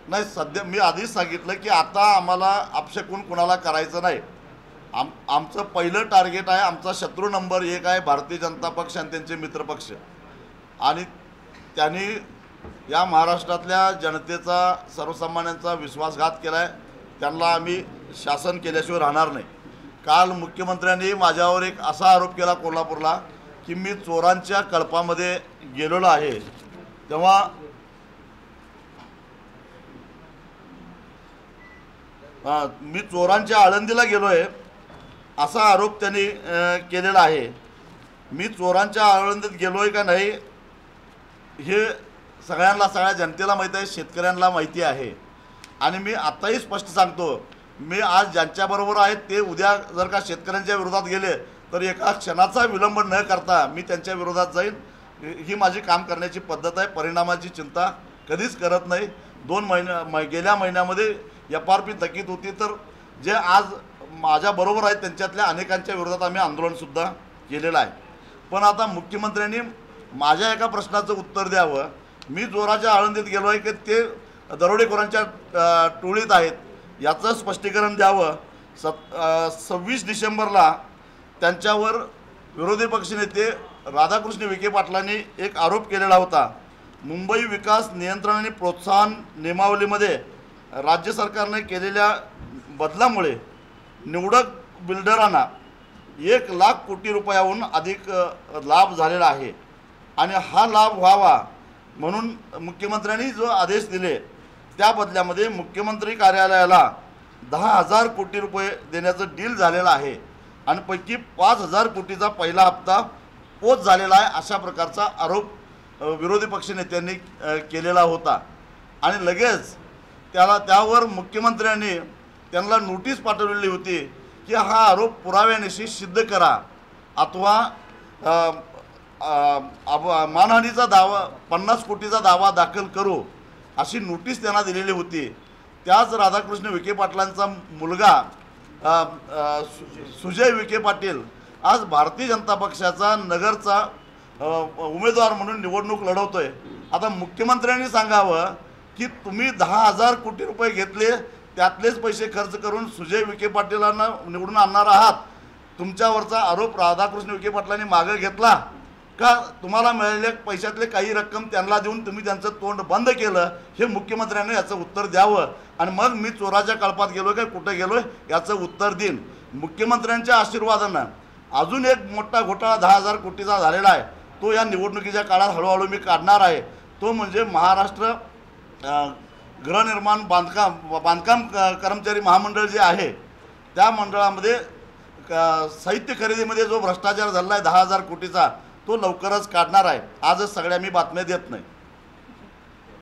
नाही, सध्या मी आधीच सांगितलं की आता आम्हाला अपशकुन कुणाला करायचं नाही। आमचं पहिलं टार्गेट आहे, आमचा शत्रू नंबर 1 आहे भारतीय जनता पक्ष आणि त्यांचे मित्रपक्ष। आणि त्यांनी या महाराष्ट्रातल्या जनतेचा, सर्वसामान्यांचा विश्वासघात केला आहे। त्यांना आम्ही शासन केल्याशिवाय राहणार नाही। काल मुख्यमंत्र्यांनी माझ्यावर एक असा आरोप केला कोल्हापूरला की मी चोरांच्या कळपामध्ये गेलेलो आहे। तेव्हा मी चोरांच्या आळंदीला गेलो आहे असा आरोप त्यांनी केलेला आहे। मी चोरांच्या आळंदीत गेलो आहे का नाही हे सगळ्या जनतेला माहिती आहे, शेतकऱ्यांना माहिती आहे। आणि मी आताही स्पष्ट सांगतो, मी आज ज्यांच्याबरोबर आहेत ते उद्या जर का शेतकऱ्यांच्या विरोधात गेले तर एका क्षणाचा विलंब न करता मी त्यांच्या विरोधात जाईन। ही माझी काम करण्याची पद्धत आहे। परिणामाची चिंता कधीच करत नाही। गेल्या महिन्यामध्ये FRP थकीत होती, तर जे आज माझ्याबरोबर आहेत त्यांच्यातल्या अनेकांच्या विरोधात आम्ही आंदोलनसुद्धा केलेलं आहे। पण आता मुख्यमंत्र्यांनी माझ्या एका प्रश्नाचं उत्तर द्यावं। मी चोराच्या आळंदीत गेलो आहे की ते दरोडेखोरांच्या टोळीत आहेत याचं स्पष्टीकरण द्यावं। 26 डिसेंबरला त्यांच्यावर विरोधी पक्षनेते राधाकृष्ण विखे पाटलांनी एक आरोप केलेला होता। मुंबई विकास नियंत्रण आणि प्रोत्साहन नियमावलीमध्ये राज्य सरकारने केलेल्या बदलामुळे निवडक बिल्डरांना 1 लाख कोटी रुपयाहून अधिक लाभ झालेला आहे। आणि हा लाभ व्हावा म्हणून मुख्यमंत्र्यांनी जो आदेश दिले त्या बदल्यामध्ये मुख्यमंत्री कार्यालयाला 10,000 कोटी रुपये देण्याचं डील झालेलं आहे। आणि पैकी 5,000 कोटीचा पहिला हप्ता पोच झालेला आहे अशा प्रकारचा आरोप विरोधी पक्षनेत्यांनी केलेला होता। आणि लगेच त्यावर मुख्यमंत्र्यांनी त्यांना नोटीस पाठवलेली होती की हा आरोप पुराव्यानिशी सिद्ध करा अथवा मानहानीचा दावा 50 कोटीचा दावा दाखल करू अशी नोटीस त्यांना दिलेली होती। त्याच राधाकृष्ण विखे पाटलांचा मुलगा सुजय विखे पाटील आज भारतीय जनता पक्षाचा नगरचा उमेदवार म्हणून निवडणूक लढवतोय। आता मुख्यमंत्र्यांनी सांगावं की तुम्ही 10,000 कोटी रुपये घेतले, त्यातलेच पैसे खर्च करून सुजय विखे पाटीलांना निवडून आणणार आहात। तुमच्यावरचा आरोप राधाकृष्ण विखे पाटलांनी मागे घेतला का तुम्हाला मिळालेल्या पैशातले काही रक्कम त्यांना देऊन तुम्ही त्यांचं तोंड बंद केलं, हे मुख्यमंत्र्यांनी याचं उत्तर द्यावं। आणि मग मी चोराच्या कळपात गेलो काय कुठे गेलो याचं उत्तर देईन। मुख्यमंत्र्यांच्या आशीर्वादानं अजून एक मोठा घोटाळा 10,000 कोटीचा झालेला आहे, तो या निवडणुकीच्या काळात हळूहळू मी काढणार आहे। तो म्हणजे महाराष्ट्र गृहनिर्माण बांधकाम कर्मचारी महामंडळ जे आहे त्या मंडळामध्ये साहित्य खरेदीमध्ये जो भ्रष्टाचार झाला आहे 10,000 कोटीचा, तो लवकरच काढणार आहे। आजच सगळ्या मी बातम्या देत नाही।